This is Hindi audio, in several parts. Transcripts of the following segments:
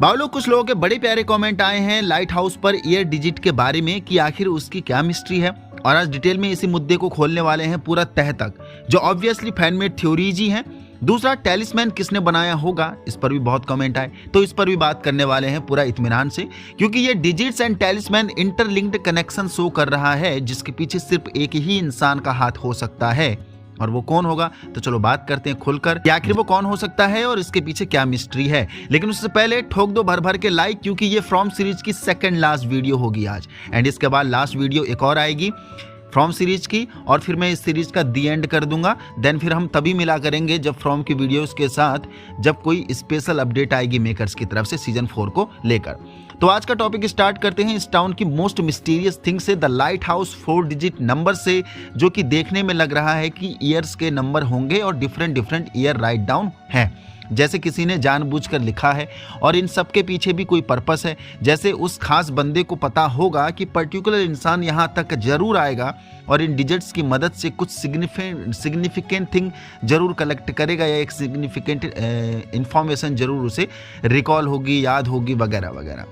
बावलो, कुछ लोगों के बड़े प्यारे कमेंट आए हैं light house per year digit के बारे में कि आखिर उसकी क्या मिस्ट्री है, और आज डिटेल में इसी मुद्दे को खोलने वाले हैं पूरा तह तक, जो ऑब्वियसली फैनमेड थ्योरीज ही हैं। दूसरा, टेलिस्मैन किसने बनाया होगा, इस पर भी बहुत कमेंट आए, तो इस पर भी बात करने वाले हैं पूरा इत्मीनान से, क्योंकि ये digits and talisman interlinked connection show कर रहा है, जिसके पीछे सिर्फ एक ही इंसान का हाथ हो सकता है, और वो कौन होगा। तो चलो बात करते हैं खुलकर कि आखिर वो कौन हो सकता है और इसके पीछे क्या मिस्ट्री है। लेकिन उससे पहले ठोक दो भर भर के लाइक, क्योंकि ये फ्रॉम सीरीज की सेकंड लास्ट वीडियो होगी आज, एंड इसके बाद लास्ट वीडियो एक और आएगी फ्रॉम सीरीज की, और फिर मैं इस सीरीज का दी एंड कर दूंगा। देन फिर हम तभी मिला करेंगे जब फ्रॉम की वीडियोस के साथ जब कोई स्पेशल अपडेट आएगी मेकर्स की तरफ से सीजन 4 को लेकर। तो आज का टॉपिक स्टार्ट करते हैं इस टाउन की मोस्ट मिस्टीरियस थिंग से, the light house 4 digit number से, जो कि देखने में लग रहा है कि ईयर्स के नंबर होंगे और डिफरेंट ईयर राइट डाउन है, जैसे किसी ने जानबूझकर लिखा है, और इन सब के पीछे भी कोई पर्पस है। जैसे उस खास बंदे को पता होगा कि पर्टिकुलर इंसान यहाँ तक जरूर आएगा और इन डिजिट्स की मदद से कुछ सिग्निफिकेंट थिंग जरूर कलेक्ट करेगा, या एक सिग्निफिकेंट इंफॉर्मेशन जरूर उसे रिकॉल होगी, याद होगी, वगैरह वगैरह।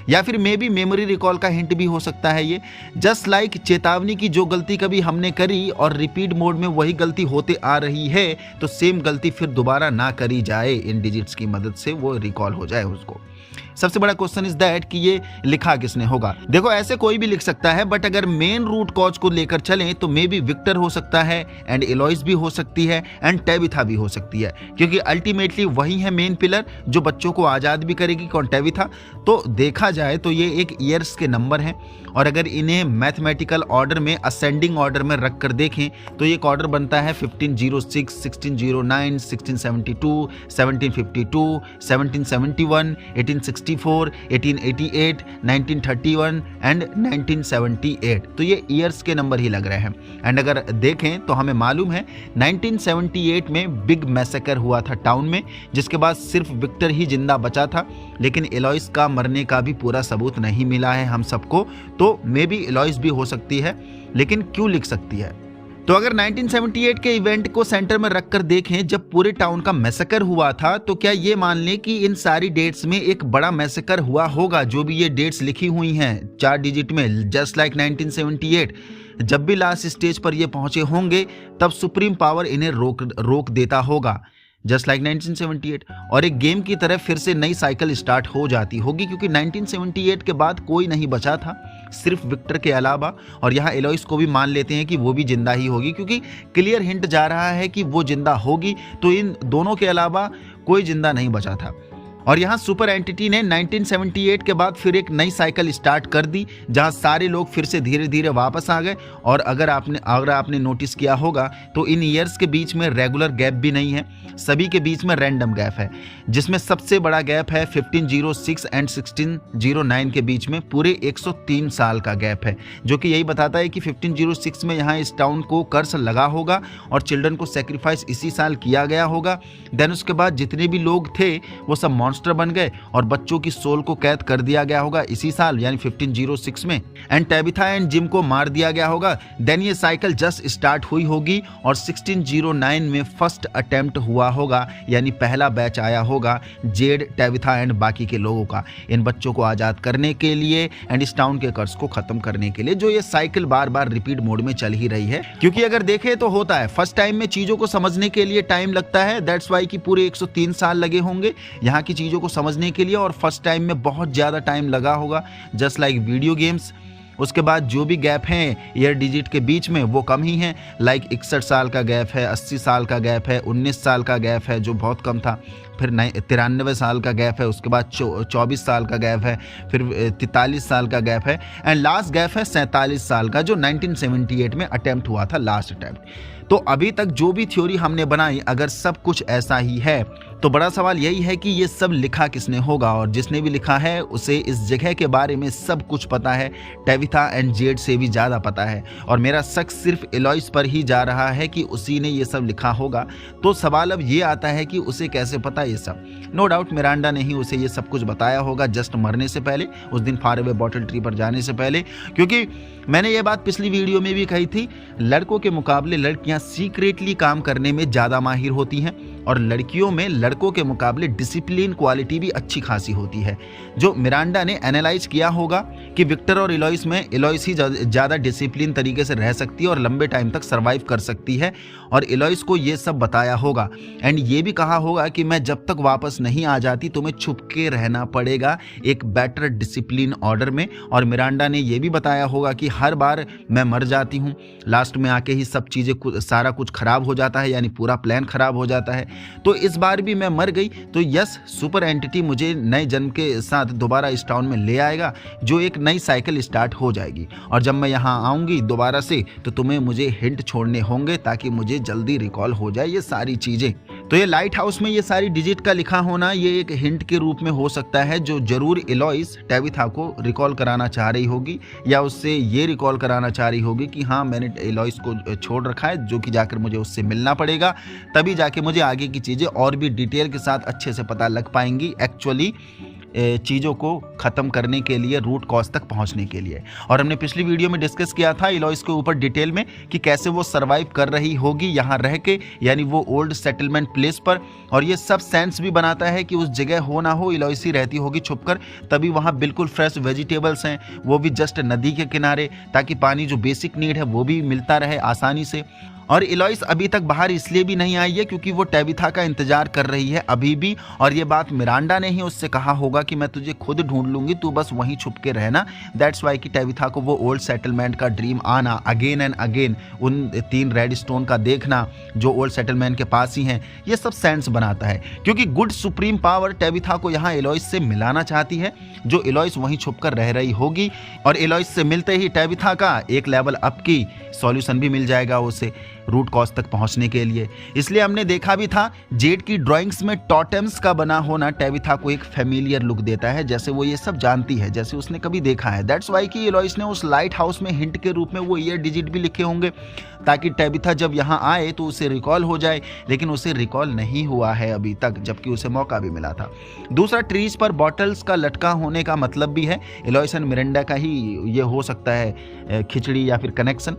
या फिर मे बी मेमोरी रिकॉल का हिंट भी हो सकता है ये। जस्ट लाइक चेतावनी की जो गलती कभी हमने करी और रिपीट मोड में वही गलती होते आ रही है, तो सेम गलती फिर दोबारा ना करी जाए, इन डिजिट्स की मदद से वो रिकॉल हो जाए उसको। सबसे बड़ा क्वेश्चन इज दैट कि ये लिखा किसने होगा। देखो, ऐसे कोई भी लिख सकता है, बट अगर मेन रूट कॉज को लेकर चलें तो मे बी विक्टर हो सकता है, एंड एलोइस भी हो सकती है, एंड टेबिथा भी हो सकती है, क्योंकि अल्टीमेटली वही है मेन पिलर जो बच्चों को आज़ाद भी करेगी। कौन? टेबिथा। तो देखा जाए तो ये एक ईयर्स के नंबर हैं, और अगर इन्हें मैथमेटिकल ऑर्डर में असेंडिंग ऑर्डर में रख कर देखें तो एक ऑर्डर बनता है 1506, 1609, 1672, 1752, 1771, 1864, 1888, 1931 एंड 1978। तो ये ईयर्स के नंबर ही लग रहे हैं। एंड अगर देखें तो हमें मालूम है 1978 में बिग मैसेकर हुआ था टाउन में, जिसके बाद सिर्फ विक्टर ही जिंदा बचा था, लेकिन एलोइस का मरने का भी पूरा सबूत नहीं मिला है हम सबको। तो मे बी एलोइस भी हो सकती है, लेकिन क्यों लिख सकती है? तो अगर 1978 के इवेंट को सेंटर में रखकर देखें जब पूरे टाउन का मैसेकर हुआ था, तो क्या ये मान लें कि इन सारी डेट्स में एक बड़ा मैसेकर हुआ होगा, जो भी ये डेट्स लिखी हुई हैं 4 डिजिट में, जस्ट लाइक 1978। जब भी लास्ट स्टेज पर ये पहुंचे होंगे तब सुप्रीम पावर इन्हें रोक देता होगा, जस्ट लाइक 1978, और एक गेम की तरह फिर से नई साइकिल स्टार्ट हो जाती होगी, क्योंकि 1978 के बाद कोई नहीं बचा था सिर्फ विक्टर के अलावा। और यहाँ एलोइस को भी मान लेते हैं कि वो भी जिंदा ही होगी, क्योंकि क्लियर हिंट जा रहा है कि वो जिंदा होगी, तो इन दोनों के अलावा कोई जिंदा नहीं बचा था। और यहाँ सुपर एंटिटी ने 1978 के बाद फिर एक नई साइकिल स्टार्ट कर दी, जहाँ सारे लोग फिर से धीरे धीरे वापस आ गए। और अगर आपने नोटिस किया होगा तो इन ईयर्स के बीच में रेगुलर गैप भी नहीं है, सभी के बीच में रैंडम गैप है, जिसमें सबसे बड़ा गैप है 1506 एंड 1609 के बीच में पूरे 103 साल का गैप है, जो कि यही बताता है कि 1506 में यहाँ इस टाउन को कर्स लगा होगा और चिल्ड्रन को सेक्रीफाइस इसी साल किया गया होगा। देन उसके बाद जितने भी लोग थे वो सब मॉन्स्टर बन गए और बच्चों की सोल को कैद कर दिया गया होगा इसी साल, यानी 1506 में। एंड टेबिथा एंड जिम को मार दिया गया होगा। देन ये साइकिल जस्ट स्टार्ट हुई होगी और 1609 में फर्स्ट अटेम्प्ट हुआ होगा, यानी पहला बैच आया होगा जेड, टेबिथा एंड बाकी के लोगों का, इन बच्चों को आजाद करने के लिए एंड इस टाउन के कर्स को खत्म करने के लिए, जो ये साइकिल बार बार रिपीट मोड में चल ही रही है। क्योंकि अगर देखें तो होता है फर्स्ट टाइम में चीजों को समझने के लिए टाइम लगता है, दैट्स वाई कि पूरे 103 साल लगे होंगे यहाँ की चीजों को समझने के लिए, और फर्स्ट टाइम में बहुत ज्यादा टाइम लगा होगा, जस्ट लाइक वीडियो गेम्स। उसके बाद जो भी गैप हैं ईयर डिजिट के बीच में वो कम ही हैं, लाइक 61 साल का गैप है, 80 साल का गैप है, 19 साल का गैप है जो बहुत कम था, फिर 93 साल का गैप है, उसके बाद 24 साल का गैप है, फिर 43 साल का गैप है, एंड लास्ट गैप है 47 साल का, जो 1978 में अटेम्प्ट हुआ था, लास्ट अटेम्प्ट। तो अभी तक जो भी थ्योरी हमने बनाई, अगर सब कुछ ऐसा ही है तो बड़ा सवाल यही है कि ये सब लिखा किसने होगा, और जिसने भी लिखा है उसे इस जगह के बारे में सब कुछ पता है, टेबिथा एंड जेड से भी ज़्यादा पता है, और मेरा शक सिर्फ एलोइस पर ही जा रहा है कि उसी ने ये सब लिखा होगा। तो सवाल अब ये आता है कि उसे कैसे पता ये सब। नो डाउट मिरांडा ने ही उसे ये सब कुछ बताया होगा जस्ट मरने से पहले, उस दिन फार अवे बॉटल ट्री पर जाने से पहले, क्योंकि मैंने ये बात पिछली वीडियो में भी कही थी, लड़कों के मुकाबले लड़कियां सीक्रेटली काम करने में ज़्यादा माहिर होती हैं, और लड़कियों में लड़कों के मुकाबले डिसिप्लिन क्वालिटी भी अच्छी खासी होती है। जो मिरांडा ने एनालाइज किया होगा कि विक्टर और इलोइस में इलोइस ही ज़्यादा डिसिप्लिन तरीके से रह सकती है और लंबे टाइम तक सर्वाइव कर सकती है, और इलोइस को ये सब बताया होगा एंड ये भी कहा होगा कि मैं जब तक वापस नहीं आ जाती तुम्हें छुप के रहना पड़ेगा एक बेटर डिसिप्लिन ऑर्डर में। और मिरांडा ने ये भी बताया होगा कि हर बार मैं मर जाती हूँ, लास्ट में आके ही सब चीज़ें सारा कुछ खराब हो जाता है, यानी पूरा प्लान खराब हो जाता है। तो इस बार भी मैं मर गई तो यस, सुपर एंटिटी मुझे नए जन्म के साथ दोबारा इस टाउन में ले आएगा, जो एक नई साइकिल स्टार्ट हो जाएगी। और जब मैं यहाँ आऊँगी दोबारा से तो तुम्हें मुझे हिंट छोड़ने होंगे ताकि मुझे जल्दी रिकॉल हो जाए ये सारी चीज़ें। तो ये लाइट हाउस में ये सारी डिजिट का लिखा होना ये एक हिंट के रूप में हो सकता है, जो जरूर इलोइस टेबिथा को रिकॉल कराना चाह रही होगी, या उससे ये रिकॉल कराना चाह रही होगी कि हाँ मैंने इलोइस को छोड़ रखा है, जो कि जाकर मुझे उससे मिलना पड़ेगा, तभी जाके मुझे आगे की चीज़ें और भी डिटेल के साथ अच्छे से पता लग पाएंगी एक्चुअली चीज़ों को ख़त्म करने के लिए, रूट कॉज तक पहुंचने के लिए। और हमने पिछली वीडियो में डिस्कस किया था इलोइस के ऊपर डिटेल में कि कैसे वो सरवाइव कर रही होगी यहाँ रह के, यानी वो ओल्ड सेटलमेंट प्लेस पर। और ये सब सेंस भी बनाता है कि उस जगह हो ना हो इलोइस ही रहती होगी छुपकर, तभी वहाँ बिल्कुल फ्रेश वेजिटेबल्स हैं, वो भी जस्ट नदी के किनारे, ताकि पानी जो बेसिक नीड है वो भी मिलता रहे आसानी से। और इलोइस अभी तक बाहर इसलिए भी नहीं आई है क्योंकि वो टेबिथा का इंतजार कर रही है अभी भी, और ये बात मिरांडा ने ही उससे कहा होगा कि मैं तुझे खुद ढूंढ लूंगी, तू बस वहीं छुप के रहना। दैट्स वाई कि टेबिथा को वो ओल्ड सेटलमेंट का ड्रीम आना अगेन एंड अगेन, उन 3 रेड स्टोन का देखना जो ओल्ड सेटलमेंट के पास ही हैं, ये सब सेंस बनाता है। क्योंकि गुड सुप्रीम पावर टेबिथा को यहाँ इलोइस से मिलाना चाहती है, जो इलोइस वहीं छुप कर रह रही होगी, और इलोइस से मिलते ही टेबिथा का एक लेवल अप की सॉल्यूशन भी मिल जाएगा उसे रूट कॉज तक पहुंचने के लिए। इसलिए हमने देखा भी था जेड की ड्राइंग्स में टॉटेम्स का बना होना टेबिथा को एक फेमिलियर लुक देता है, जैसे वो ये सब जानती है, जैसे उसने कभी देखा है। दैट्स वाई कि इलोइस ने उस लाइट हाउस में हिंट के रूप में वो ईयर डिजिट भी लिखे होंगे, ताकि टेबिथा जब यहाँ आए तो उसे रिकॉल हो जाए, लेकिन उसे रिकॉल नहीं हुआ है अभी तक, जबकि उसे मौका भी मिला था। दूसरा, ट्रीज पर बॉटल्स का लटका होने का मतलब भी है इलोइस एंड मिरांडा का ही ये हो सकता है खिचड़ी या फिर कनेक्शन।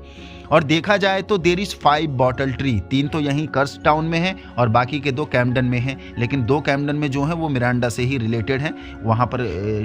और देखा जाए तो देयर इज 5 बॉटल ट्री, 3 तो यहीं कर्स टाउन में है और बाकी के 2 कैम्पडन में हैं, लेकिन 2 कैम्पडन में जो है वो मिरांडा से ही रिलेटेड हैं, वहाँ पर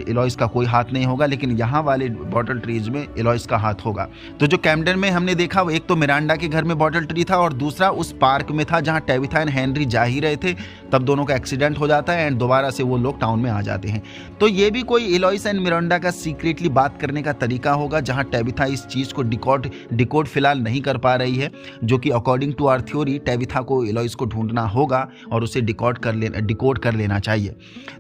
इलोइस का कोई हाथ नहीं होगा, लेकिन यहाँ वाले बॉटल ट्रीज में इलोइस का हाथ होगा। तो जो कैम्पडन में हमने देखा वो एक तो मिरांडा के घर में बॉटल ट्री था और दूसरा उस पार्क में था जहाँ टेबिथा एंड हेनरी जा ही रहे थे, तब दोनों का एक्सीडेंट हो जाता है एंड दोबारा से वो लोग टाउन में आ जाते हैं। तो ये भी कोई इलोइस एंड मिरांडा का सीक्रेटली बात करने का तरीका होगा, जहाँ टेबिथा इस चीज़ को डिकोड फिलहाल नहीं कर पा रही है, जो कि अकॉर्डिंग टू आवर थ्योरी टेबिथा को इलोइस को ढूंढना होगा और उसे डिकोड कर लेना चाहिए।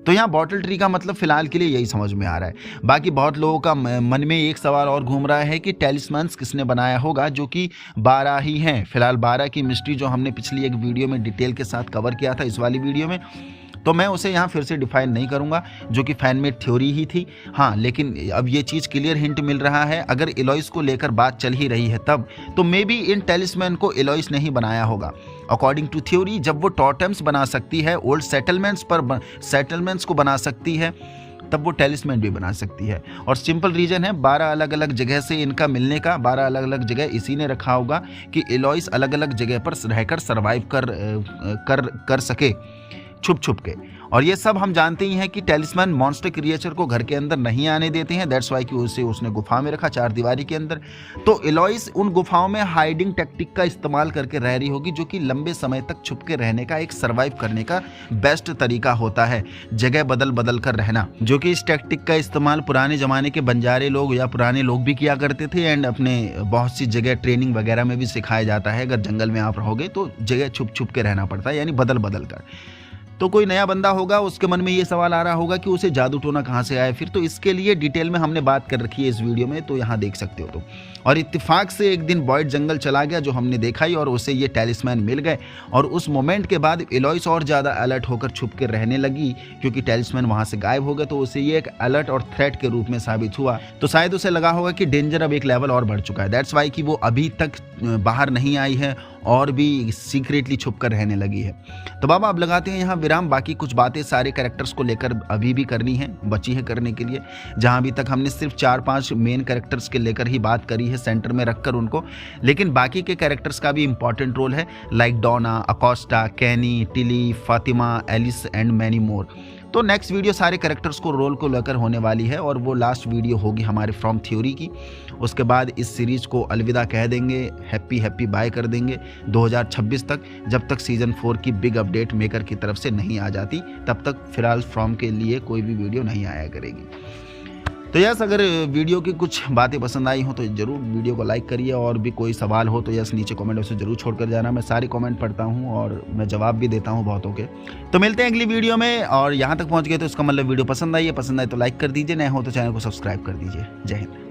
तो यहाँ बॉटल ट्री का मतलब फिलहाल के लिए यही समझ में आ रहा है। बाकी बहुत लोगों का मन में एक सवाल और घूम रहा है कि टेलिस्मन्स किसने बनाया होगा, जो कि 12 ही हैं। फिलहाल 12 की मिस्ट्री जो हमने पिछली एक वीडियो में डिटेल के साथ कवर किया था, इस वाली वीडियो में, तो मैं उसे यहाँ फिर से डिफाइन नहीं करूँगा, जो कि फैनमेड थ्योरी ही थी। हाँ, लेकिन अब ये चीज़ क्लियर हिंट मिल रहा है, अगर इलोइस को लेकर बात चल ही रही है तब, तो मे बी इन टेलिस्मैन को इलोइस ने ही बनाया होगा। अकॉर्डिंग टू थ्योरी, जब वो टॉटेम्स बना सकती है, ओल्ड सेटलमेंट्स को बना सकती है, तब वो टेलिस्मैन भी बना सकती है। और सिंपल रीज़न है, 12 अलग अलग जगह से इनका मिलने का, 12 अलग अलग जगह इसी ने रखा होगा कि इलोइस अलग अलग जगह पर रहकर सर्वाइव कर सके छुप के। और ये सब हम जानते ही हैं कि टेलिस्मैन मॉन्स्टर क्रिएचर को घर के अंदर नहीं आने देते हैं, दैट्स वाई कि उसने गुफा में रखा, 4 दीवारी के अंदर। तो इलोइस उन गुफाओं में हाइडिंग टेक्टिक का इस्तेमाल करके रह रही होगी, जो कि लंबे समय तक छुप के रहने का, एक सर्वाइव करने का बेस्ट तरीका होता है, जगह बदल कर रहना, जो कि इस टेक्टिक का इस्तेमाल पुराने ज़माने के बंजारे लोग या पुराने लोग भी किया करते थे। एंड अपने बहुत सी जगह ट्रेनिंग वगैरह में भी सिखाया जाता है, अगर जंगल में आप रहोगे तो जगह छुप के रहना पड़ता है, यानी बदल कर। तो कोई नया बंदा होगा, उसके मन में ये सवाल आ रहा होगा कि उसे जादू टोना कहाँ से आया फिर, तो इसके लिए डिटेल में हमने बात कर रखी है इस वीडियो में, तो यहाँ देख सकते हो। तो और इत्तेफाक से एक दिन बॉयड जंगल चला गया, जो हमने देखा ही, और उसे ये टेलिस्मैन मिल गए, और उस मोमेंट के बाद इलोइस और ज़्यादा अलर्ट होकर छुप के रहने लगी, क्योंकि टेलिस्मैन वहाँ से गायब हो गया, तो उसे ये एक अलर्ट और थ्रेट के रूप में साबित हुआ। तो शायद उसे लगा होगा कि डेंजर अब एक लेवल और बढ़ चुका है, दैट्स वाई कि वो अभी तक बाहर नहीं आई है और भी सीक्रेटली छुप कर रहने लगी है। तो बाबा अब लगाते हैं यहाँ विराम। बाकी कुछ बातें सारे कैरेक्टर्स को लेकर अभी भी करनी है, बची है करने के लिए। जहाँ अभी तक हमने सिर्फ 4-5 मेन कैरेक्टर्स के लेकर ही बात करी है, सेंटर में रखकर उनको, लेकिन बाकी के कैरेक्टर्स का भी इंपॉर्टेंट रोल है, like Donna, Acosta, Kenny, Tilly, Fatima, Alice and many more. तो नेक्स्ट वीडियो सारे कैरेक्टर्स को रोल को लेकर होने वाली है और वो लास्ट वीडियो होगी हमारे फ्रॉम थ्योरी की। उसके बाद इस सीरीज को अलविदा कह देंगे, हैप्पी बाय कर देंगे 2026 तक, जब तक सीजन 4 की बिग अपडेट मेकर की तरफ से नहीं आ जाती, तब तक फिलहाल फ्रॉम के लिए कोई भी वीडियो नहीं आया करेगी। तो यस, अगर वीडियो की कुछ बातें पसंद आई हो तो ज़रूर वीडियो को लाइक करिए, और भी कोई सवाल हो तो यस नीचे कमेंट बॉक्स में ज़रूर छोड़ कर जाना। मैं सारे कमेंट पढ़ता हूँ और मैं जवाब भी देता हूँ बहुतों के। तो मिलते हैं अगली वीडियो में, और यहाँ तक पहुँच गए तो इसका मतलब वीडियो पसंद आई है। पसंद आए तो लाइक कर दीजिए, नए हो तो चैनल को सब्सक्राइब कर दीजिए। जय हिंद।